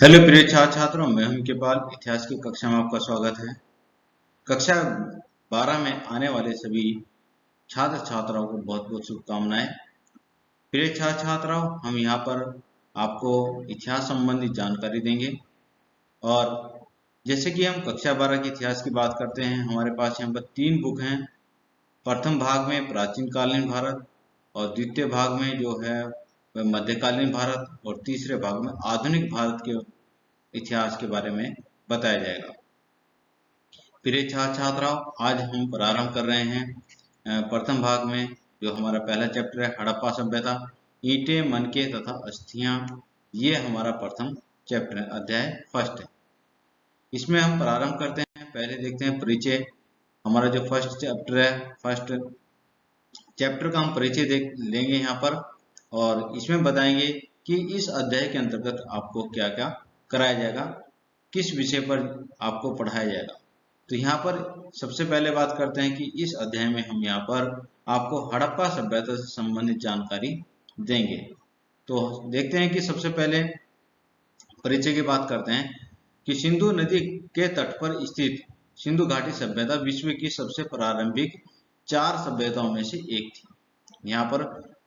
Hello प्रिय छात्र छात्रों, मैं हूं के पाल। इतिहास की कक्षा में आपका स्वागत है। कक्षा 12 में आने वाले सभी छात्र छात्राओं को बहुत बहुत शुभकामनाएं। प्रिय छात्र छात्राओं, हम यहाँ पर आपको इतिहास संबंधी जानकारी देंगे। और जैसे कि हम कक्षा 12 के इतिहास की बात करते हैं, हमारे पास यहाँ पर 3 बुक हैं। प्रथम भाग में प्राचीन कालीन भारत, और द्वितीय भाग में जो है वह मध्यकालीन भारत, और तीसरे भाग में आधुनिक भारत के इतिहास के बारे में बताया जाएगा। प्रिय छात्र छात्राओं, आज हम प्रारंभ कर रहे हैं प्रथम भाग में। जो हमारा पहला चैप्टर है हड़प्पा सभ्यता, ईंटें, मनके तथा अस्थियां। ये हमारा प्रथम चैप्टर है, अध्याय फर्स्ट है। इसमें हम प्रारंभ करते हैं। पहले देखते हैं परिचय। हमारा जो फर्स्ट चैप्टर है, फर्स्ट चैप्टर का हम परिचय देख लेंगे यहाँ पर, और इसमें बताएंगे कि इस अध्याय के अंतर्गत आपको क्या क्या कराया जाएगा, किस विषय पर आपको पढ़ाया जाएगा। तो यहाँ पर सबसे पहले बात करते हैं कि इस अध्याय में हम यहाँ पर आपको हड़प्पा सभ्यता से संबंधित जानकारी देंगे। तो देखते हैं कि सबसे पहले परिचय की बात करते हैं कि सिंधु नदी के तट पर स्थित सिंधु घाटी सभ्यता विश्व की सबसे प्रारंभिक 4 सभ्यताओं में से एक थी। यहाँ पर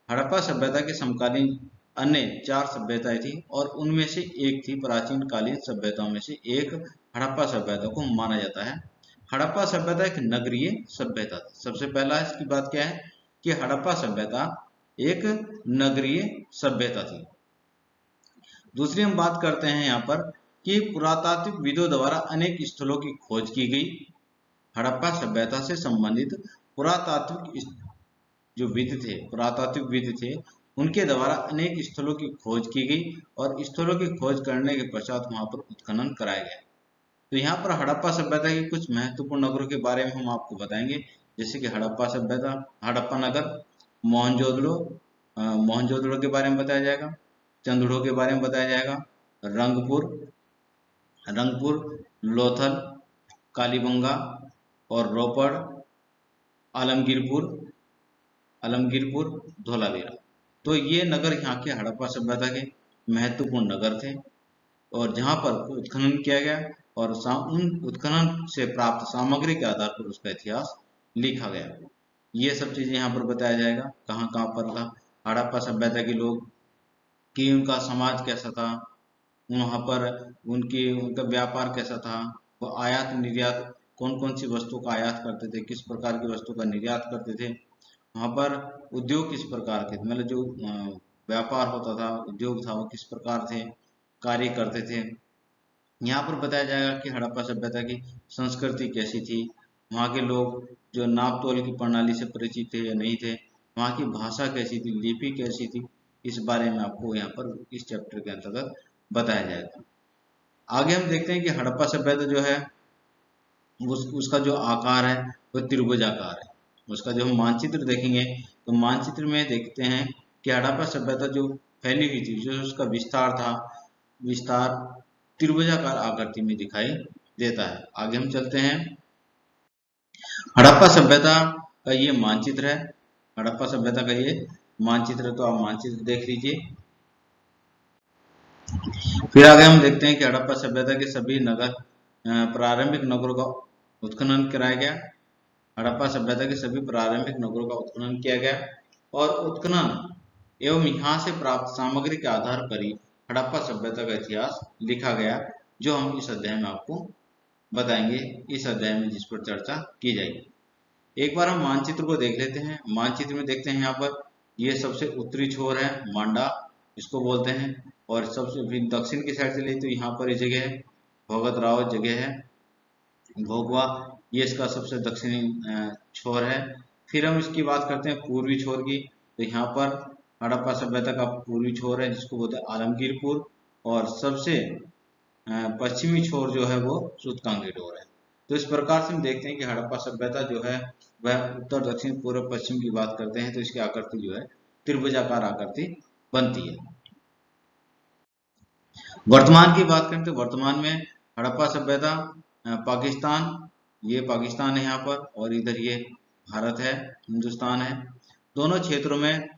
हड़प्पा सभ्यता के समकालीन अन्य 4 सभ्यताएं थी, और उनमें से एक थी प्राचीन कालीन सभ्यताओं में से एक हड़प्पा सभ्यता को माना जाता है। हड़प्पा सभ्यता एक नगरीय सभ्यता थी। सबसे पहला इसकी बात क्या है कि हड़प्पा सभ्यता एक नगरीय सभ्यता थी। दूसरी हम बात करते हैं यहाँ पर कि पुरातात्विक विदों द्वारा अनेक स्थलों की खोज की गई। हड़प्पा सभ्यता से संबंधित पुरातात्विक जो विद थे, पुरातात्विक विद थे, उनके द्वारा अनेक स्थलों की खोज की गई, और स्थलों की खोज करने के पश्चात वहां पर उत्खनन कराया गया। तो यहाँ पर हड़प्पा सभ्यता के कुछ महत्वपूर्ण नगरों के बारे में हम आपको बताएंगे, जैसे कि हड़प्पा सभ्यता, हड़प्पा नगर, मोहनजोदड़ो, मोहनजोदड़ो के बारे में बताया जाएगा, चंदड़ो के बारे में बताया जाएगा, रंगपुर, लोथल, कालीबंगा और रोपड़, आलमगीरपुर, धोलावीरा। तो ये नगर यहाँ के हड़प्पा सभ्यता के महत्वपूर्ण नगर थे, और जहाँ पर उत्खनन किया गया, और उन उत्खनन से प्राप्त सामग्री के आधार पर उसका इतिहास लिखा गया। ये सब चीजें यहाँ पर बताया जाएगा, कहाँ कहाँ पर था हड़प्पा सभ्यता के लोग, कि उनका समाज कैसा था, वहाँ पर उनका व्यापार कैसा था, वो आयात निर्यात, कौन कौन सी वस्तु का आयात करते थे, किस प्रकार की वस्तु का निर्यात करते थे, वहाँ पर उद्योग किस प्रकार के, मतलब जो व्यापार होता था, उद्योग था, वो किस प्रकार थे, कार्य करते थे। यहाँ पर बताया जाएगा कि हड़प्पा सभ्यता की संस्कृति कैसी थी, वहाँ के लोग जो नाप तोल की प्रणाली से परिचित थे या नहीं थे, वहाँ की भाषा कैसी थी, लिपि कैसी थी, इस बारे में आपको यहाँ पर इस चैप्टर के अंतर्गत बताया जाएगा। आगे हम देखते हैं कि हड़प्पा सभ्यता जो है उसका जो आकार है वो त्रिभुजाकार है। उसका जो हम मानचित्र देखेंगे तो मानचित्र में देखते हैं कि हड़प्पा सभ्यता जो फैली हुई थी, जो उसका विस्तार था, विस्तार त्रिभुजाकार आकृति में दिखाई देता है। आगे हम चलते हैं। हड़प्पा सभ्यता का ये मानचित्र है, हड़प्पा सभ्यता का ये मानचित्र, तो आप मानचित्र देख लीजिए। फिर आगे हम देखते हैं कि हड़प्पा सभ्यता के सभी नगर, प्रारंभिक नगरों का उत्खनन कराया गया। हड़प्पा सभ्यता के सभी प्रारंभिक नगरों का उत्खनन किया गया, और उत्खनन एवं यहाँ से प्राप्त सामग्री के आधार पर ही हड़प्पा सभ्यता का इतिहास लिखा गया, जो हम इस अध्याय में आपको बताएंगे, इस अध्याय में जिस पर चर्चा की जाएगी। एक बार हम मानचित्र को देख लेते हैं। मानचित्र में देखते हैं यहाँ पर ये सबसे उत्तरी छोर है, मांडा इसको बोलते हैं, और सबसे दक्षिण की साइड से ले तो यहाँ पर ये जगह है, भगत राव जगह है, भोगवा, ये इसका सबसे दक्षिणी छोर है। फिर हम इसकी बात करते हैं पूर्वी छोर की, तो यहाँ पर हड़प्पा सभ्यता का पूर्वी छोर है, जिसको बोलते हैं आलमगीरपुर, और सबसे पश्चिमी छोर जो है वो सूतकांगी डोर है। तो इस प्रकार से हम देखते हैं कि हड़प्पा सभ्यता जो है वह उत्तर दक्षिण पूर्व पश्चिम की बात करते हैं तो इसकी आकृति जो है त्रिभुजाकार आकृति बनती है। वर्तमान की बात करें तो वर्तमान में हड़प्पा सभ्यता पाकिस्तान, ये पाकिस्तान है यहाँ पर, और इधर ये भारत है, हिंदुस्तान है, दोनों क्षेत्रों में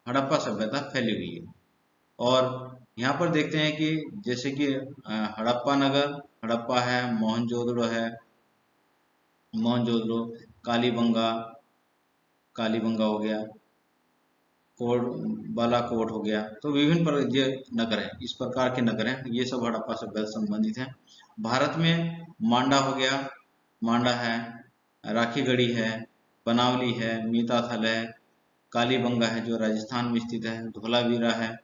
हड़प्पा सभ्यता फैली हुई है। और यहाँ पर देखते हैं कि जैसे कि हड़प्पा नगर, हड़प्पा है, मोहनजोदड़ो है, मोहनजोदड़ो, कालीबंगा, कालीबंगा हो गया, कोट, बालाकोट हो गया। तो विभिन्न ये नगर है, इस प्रकार के नगर हैं, ये सब हड़प्पा सभ्यता से संबंधित हैं। भारत में मांडा हो गया, मांडा है, राखीगढ़ी है, बनावली है, मीताथल है, कालीबंगा है जो राजस्थान में स्थित है, धोलावीरा है,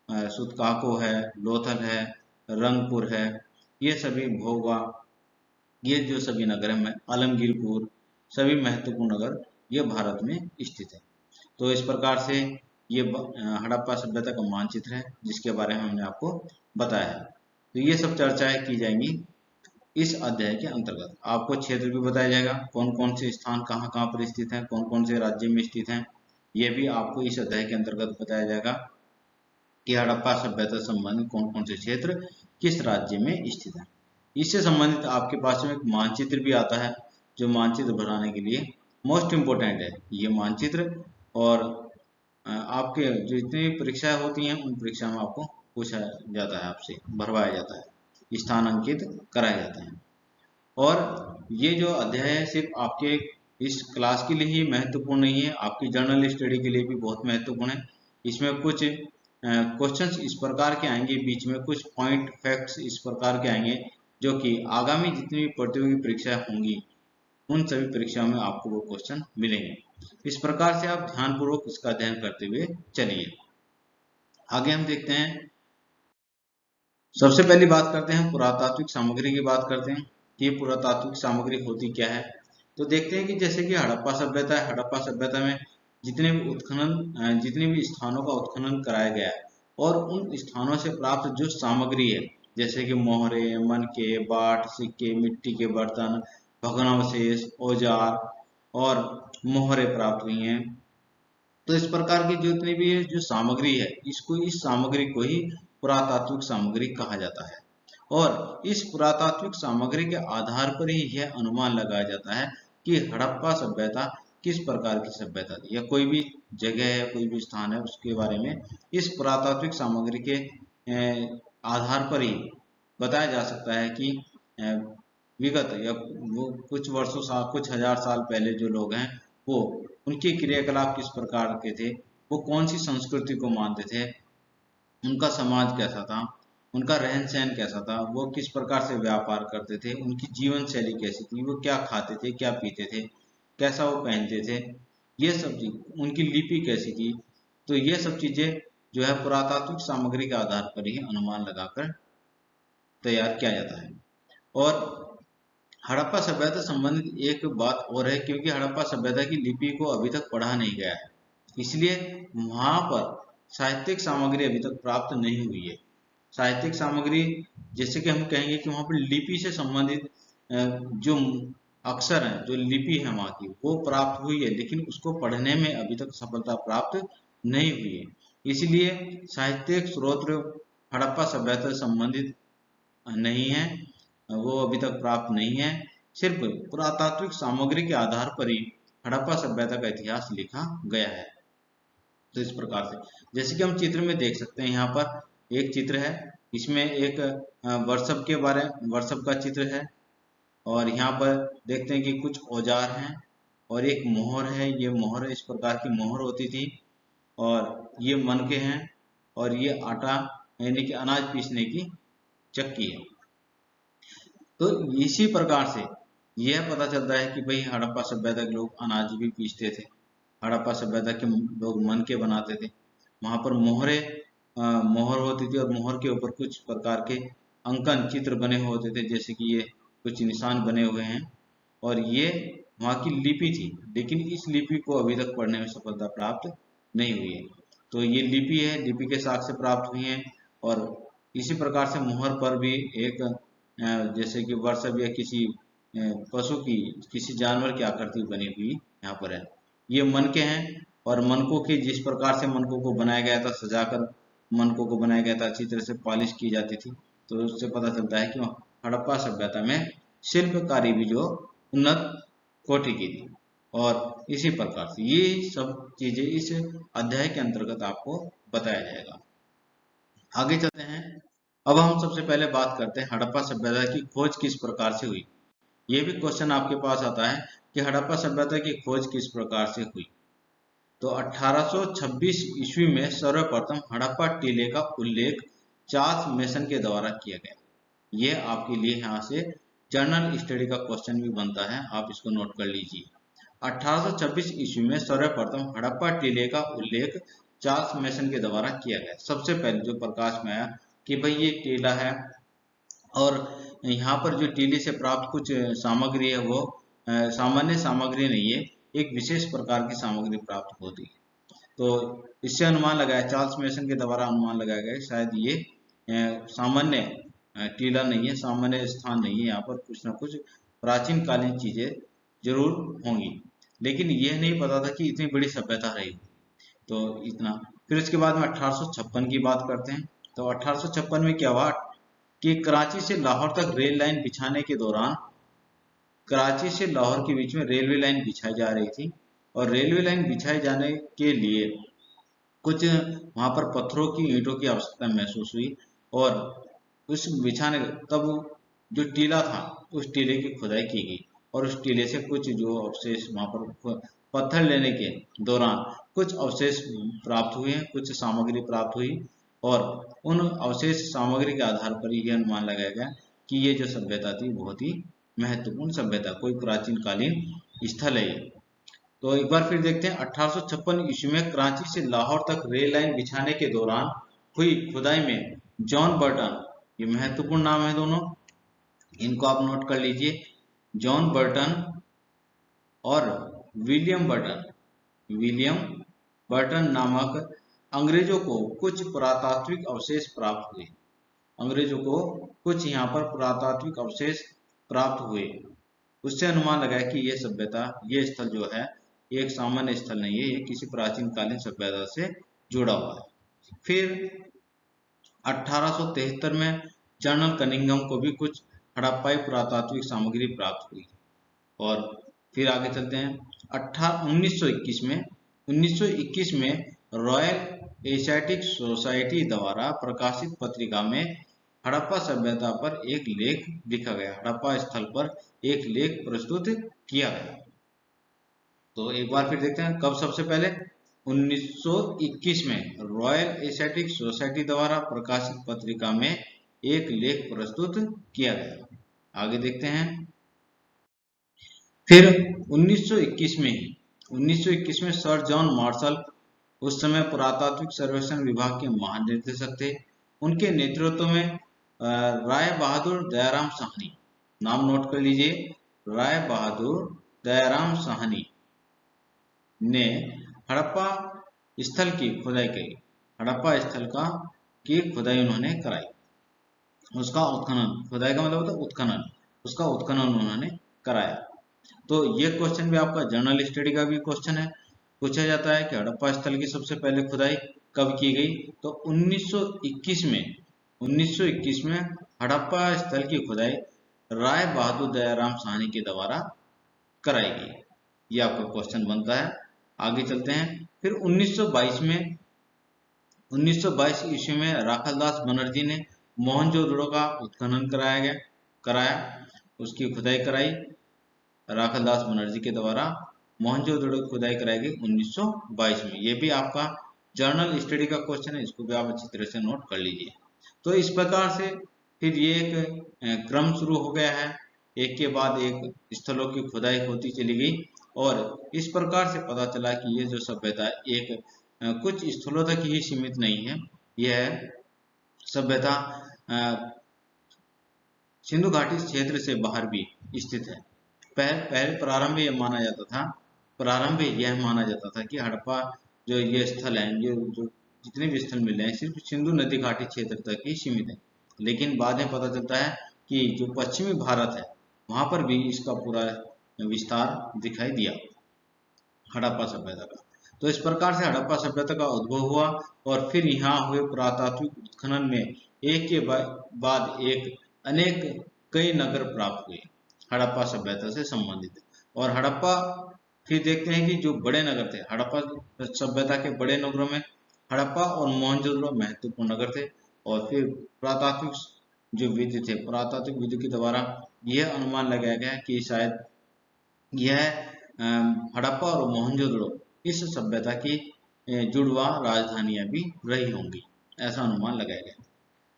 सुतकाको है, लोथल है, रंगपुर है, ये सभी भोगा, ये जो सभी नगर हैं, आलमगीरपुर, सभी महत्वपूर्ण नगर ये भारत में स्थित है। तो इस प्रकार से ये हड़प्पा सभ्यता का मानचित्र है जिसके बारे में हमने आपको बताया है। तो ये सब चर्चाएं की जाएंगी इस अध्याय के अंतर्गत। आपको क्षेत्र भी बताया जाएगा, कौन कौन से स्थान कहाँ कहाँ पर स्थित हैं, कौन कौन से राज्य में स्थित हैं, ये भी आपको इस अध्याय के अंतर्गत बताया जाएगा कि हड़प्पा सभ्यता से संबंधित कौन कौन से क्षेत्र किस राज्य में स्थित है। इससे संबंधित आपके पास में एक मानचित्र भी आता है जो मानचित्र बनाने के लिए मोस्ट इम्पोर्टेंट है ये मानचित्र। और आपके जो जितनी परीक्षाएं होती हैं उन परीक्षा में आपको पूछा जाता है, आपसे भरवाया जाता है, स्थान अंकित कराए जाते हैं। और ये जो अध्याय है सिर्फ आपके इस क्लास के लिए ही महत्वपूर्ण नहीं है, आपकी जर्नल स्टडी के लिए भी बहुत महत्वपूर्ण है। इसमें कुछ क्वेश्चंस इस प्रकार के आएंगे, बीच में कुछ पॉइंट फैक्ट्स इस प्रकार के आएंगे जो कि आगामी जितनी भी प्रतियोगी परीक्षाएं होंगी उन सभी परीक्षाओं में आपको वो क्वेश्चन मिलेंगे। इस प्रकार से आप ध्यानपूर्वक इसका अध्ययन करते हुए चलिए। आगे हम देखते हैं, सबसे पहली बात करते हैं पुरातात्विक सामग्री की बात करते हैं कि पुरातात्विक सामग्री होती क्या है। तो देखते हैं कि जैसे कि हड़प्पा सभ्यता है, हड़प्पा सभ्यता में जितने भी उत्खनन, जितने भी स्थानों का उत्खनन कराया गया है और उन स्थानों से प्राप्त जो सामग्री है जैसे कि मोहरे, मनके, बाट, सिक्के, मिट्टी के बर्तन, भग्नावशेष, औजार और मोहरे प्राप्त हुई हैं। तो इस प्रकार की जितनी भी जो सामग्री है इस सामग्री को ही पुरातात्विक सामग्री कहा जाता है। और इस पुरातात्विक सामग्री के आधार पर ही यह अनुमान लगाया जाता है कि हड़प्पा सभ्यता किस प्रकार की सभ्यता थी, या कोई भी जगह है, कोई भी स्थान है, उसके बारे में इस पुरातात्विक सामग्री के आधार पर ही बताया जा सकता है कि विगत या वो कुछ वर्षों साल, कुछ हजार साल पहले जो लोग हैं वो उनके क्रियाकलाप किस प्रकार के थे, वो कौन सी संस्कृति को मानते थे, उनका समाज कैसा था, उनका रहन सहन कैसा था, वो किस प्रकार से व्यापार करते थे, उनकी जीवन शैली कैसी थी, वो क्या खाते थे, क्या पीते थे, कैसा वो पहनते थे, ये सब चीज, उनकी लिपि कैसी थी। तो ये सब चीजें जो है पुरातात्विक सामग्री के आधार पर ही अनुमान लगाकर तैयार किया जाता है। और हड़प्पा सभ्यता संबंधित एक बात और है, क्योंकि हड़प्पा सभ्यता की लिपि को अभी तक पढ़ा नहीं गया है, इसलिए वहां पर साहित्यिक सामग्री अभी तक प्राप्त नहीं हुई है। साहित्यिक सामग्री जैसे कि हम कहेंगे कि वहां पर लिपि से संबंधित जो अक्षर हैं, जो लिपि है वहां की, वो प्राप्त हुई है, लेकिन उसको पढ़ने में अभी तक सफलता प्राप्त नहीं हुई है। इसलिए साहित्यिक स्रोत हड़प्पा सभ्यता से संबंधित नहीं है, वो अभी तक प्राप्त नहीं है। सिर्फ पुरातात्विक सामग्री के आधार पर ही हड़प्पा सभ्यता का इतिहास लिखा गया है। तो इस प्रकार से जैसे कि हम चित्र में देख सकते हैं, यहाँ पर एक चित्र है, इसमें एक वर्षभ के बारे वर्षभ का चित्र है, और यहाँ पर देखते हैं कि कुछ औजार हैं और एक मोहर है। ये मोहर इस प्रकार की मोहर होती थी, और ये मनके हैं, और ये आटा यानी कि अनाज पीसने की चक्की है। तो इसी प्रकार से यह पता चलता है कि भाई हड़प्पा सभ्यता के लोग अनाज भी पीसते थे, हड़प्पा सभ्यता के लोग मनके बनाते थे। वहां पर मोहर होती थी, और मोहर के ऊपर कुछ प्रकार के अंकन चित्र बने हुए होते थे, जैसे कि ये कुछ निशान बने हुए हैं, और ये वहाँ की लिपि थी, लेकिन इस लिपि को अभी तक पढ़ने में सफलता प्राप्त नहीं हुई है। तो ये लिपि है, लिपि के साक्ष्य प्राप्त हुए हैं। और इसी प्रकार से मोहर पर भी एक जैसे कि वर्षभ या किसी पशु की, किसी जानवर की आकृति बनी हुई यहाँ पर है। ये मनके हैं, और मनकों की जिस प्रकार से मनकों को बनाया गया था, सजाकर मनकों को बनाया गया था, अच्छी तरह से पॉलिश की जाती थी, तो उससे पता चलता है कि हड़प्पा सभ्यता में शिल्पकारी भी जो उन्नत कोटि की थी। और इसी प्रकार से ये सब चीजें इस अध्याय के अंतर्गत आपको बताया जाएगा। आगे चलते हैं। अब हम सबसे पहले बात करते हैं हड़प्पा सभ्यता की खोज किस प्रकार से हुई। ये भी क्वेश्चन आपके पास आता है कि हड़प्पा सभ्यता की खोज किस प्रकार से हुई। तो 1826 ईस्वी में सर्वप्रथम हड़प्पा टीले का उल्लेख चार्ल्स मेसन के द्वारा किया गया। यह आपके लिए यहाँ से जर्नल स्टडी का क्वेश्चन भी बनता है, आप इसको नोट कर लीजिए। 1826 ईस्वी में सर्वप्रथम हड़प्पा टीले का उल्लेख चार्ल्स मेसन के द्वारा किया गया। सबसे पहले जो प्रकाश में आया कि भाई ये टीला है और यहाँ पर जो टीले से प्राप्त कुछ सामग्री है वो सामान्य सामग्री नहीं है, एक विशेष प्रकार की सामग्री प्राप्त होती है। तो इससे अनुमान लगाया, चार्ल्स मेसन के द्वारा अनुमान लगाया गया शायद ये सामान्य टीला नहीं है, सामान्य स्थान नहीं है, यहाँ पर कुछ ना कुछ प्राचीन कालीन चीजें जरूर होंगी, लेकिन यह नहीं पता था कि इतनी बड़ी सभ्यता रही। तो इतना। फिर उसके बाद में 1856 की बात करते हैं। तो 1856 में क्या हुआ कि कराची से लाहौर तक रेल लाइन बिछाने के दौरान, कराची से लाहौर के बीच में रेलवे लाइन बिछाई जा रही थी और रेलवे लाइन बिछाए जाने के लिए कुछ वहां पर पत्थरों की, ईंटों की आवश्यकता महसूस हुई और उस बिछाने तब जो टीला था उस टीले की खुदाई की गई और उस टीले से कुछ जो अवशेष वहां पर पत्थर लेने के दौरान कुछ अवशेष प्राप्त हुए हैं, कुछ सामग्री प्राप्त हुई और उन अवशेष सामग्री के आधार पर यह अनुमान लगाया गया कि ये जो सभ्यता थी बहुत ही महत्वपूर्ण सभ्यता, कोई प्राचीन कालीन स्थल है ये। तो एक बार फिर देखते हैं 1856 ईस्वी में कराची से लाहौर तक रेल लाइन बिछाने के दौरान हुई खुदाई में जॉन बर्टन, ये महत्वपूर्ण नाम है दोनों, इनको आप नोट कर लीजिए, जॉन बर्टन और विलियम बर्टन नामक अंग्रेजों को कुछ पुरातात्विक अवशेष प्राप्त हुए। अंग्रेजों को कुछ यहाँ पर पुरातात्विक अवशेष प्राप्त हुए। उससे अनुमान लगाया कि यह सभ्यता, ये स्थल जो है एक सामान्य स्थल नहीं है, ये किसी प्राचीन कालीन सभ्यता से जुड़ा हुआ है। फिर 1873 में जनरल कनिंघम को भी कुछ हड़प्पाई पुरातात्विक सामग्री प्राप्त हुई। और फिर आगे चलते हैं 1921 में रॉयल एशियाटिक सोसाइटी द्वारा प्रकाशित पत्रिका में हड़प्पा सभ्यता पर एक लेख लिखा गया, हड़प्पा स्थल पर एक लेख प्रस्तुत किया गया। तो एक बार फिर देखते हैं कब सबसे पहले 1921 में रॉयल एशियाटिक सोसाइटी द्वारा प्रकाशित पत्रिका में एक लेख प्रस्तुत किया गया। आगे देखते हैं। फिर 1921 में सर जॉन मार्शल, उस समय पुरातात्विक सर्वेक्षण विभाग के महानिदेशक थे, उनके नेतृत्व में राय बहादुर दयाराम साहनी, नाम नोट कर लीजिए, राय बहादुर दयाराम साहनी ने हड़प्पा स्थल की खुदाई की। हड़प्पा स्थल की खुदाई उन्होंने कराई, उसका उत्खनन, खुदाई का मतलब होता है उत्खनन, उसका उत्खनन उन्होंने कराया। तो ये क्वेश्चन भी आपका जर्नल स्टडी का भी क्वेश्चन है, पूछा जाता है कि हड़प्पा स्थल की सबसे पहले खुदाई कब की गई। तो 1921 में हड़प्पा स्थल की खुदाई राय बहादुर दयाराम साहनी के द्वारा कराई गई। ये आपका क्वेश्चन बनता है। आगे चलते हैं। फिर 1922 ईस्वी में राखालदास बनर्जी ने मोहनजोदड़ो का उत्खनन कराया, उसकी खुदाई कराई राखालदास बनर्जी के द्वारा, मोहनजोदड़ो की खुदाई कराई गई 1922 में। ये भी आपका जर्नल स्टडी का क्वेश्चन है, इसको भी आप अच्छी तरह से नोट कर लीजिए। तो इस प्रकार से फिर ये एक क्रम शुरू हो गया है, एक के बाद एक स्थलों की खुदाई होती चली गई और इस प्रकार से पता चला कि ये जो सभ्यता एक कुछ स्थलों तक ही सीमित नहीं है, यह सभ्यता सिंधु घाटी क्षेत्र से बाहर भी स्थित है। पहले प्रारंभ यह माना जाता था कि हड़प्पा जो ये स्थल है, ये जो जितने भी स्थल मिले हैं सिर्फ सिंधु नदी घाटी क्षेत्र तक ही सीमित है, लेकिन बाद में पता चलता है कि जो पश्चिमी भारत है वहां पर भी इसका पूरा विस्तार दिखाई दिया हड़प्पा सभ्यता का। तो इस प्रकार से हड़प्पा सभ्यता का उद्भव हुआ और फिर यहाँ हुए पुरातात्विक उत्खनन में एक के बाद एक अनेक कई नगर प्राप्त हुए हड़प्पा सभ्यता से संबंधित। और हड़प्पा फिर देखते हैं कि जो बड़े नगर थे, हड़प्पा सभ्यता के बड़े नगरों में हड़प्पा और मोहनजोदड़ो महत्वपूर्ण नगर थे और फिर पुरातात्विक जो विधि थे, पुरातात्विक विधि के द्वारा यह अनुमान लगाया गया कि शायद यह हड़प्पा और मोहनजोदड़ो इस सभ्यता की जुड़वा राजधानियां भी रही होंगी, ऐसा अनुमान लगाया गया।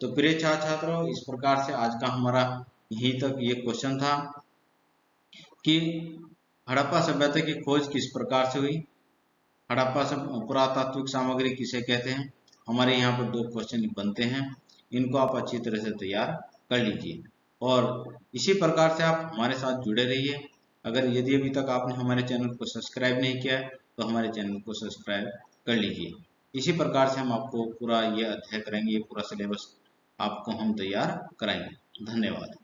तो प्रिय छात्र छात्रों, इस प्रकार से आज का हमारा यहीं तक ये क्वेश्चन था कि हड़प्पा सभ्यता की खोज किस प्रकार से हुई, हड़प्पा पुरातात्विक सामग्री किसे कहते हैं। हमारे यहाँ पर 2 क्वेश्चन बनते हैं, इनको आप अच्छी तरह से तैयार कर लीजिए और इसी प्रकार से आप हमारे साथ जुड़े रहिए। अगर यदि अभी तक आपने हमारे चैनल को सब्सक्राइब नहीं किया है तो हमारे चैनल को सब्सक्राइब कर लीजिए। इसी प्रकार से हम आपको पूरा ये अध्ययन करेंगे, ये पूरा सिलेबस आपको हम तैयार कराएंगे। धन्यवाद।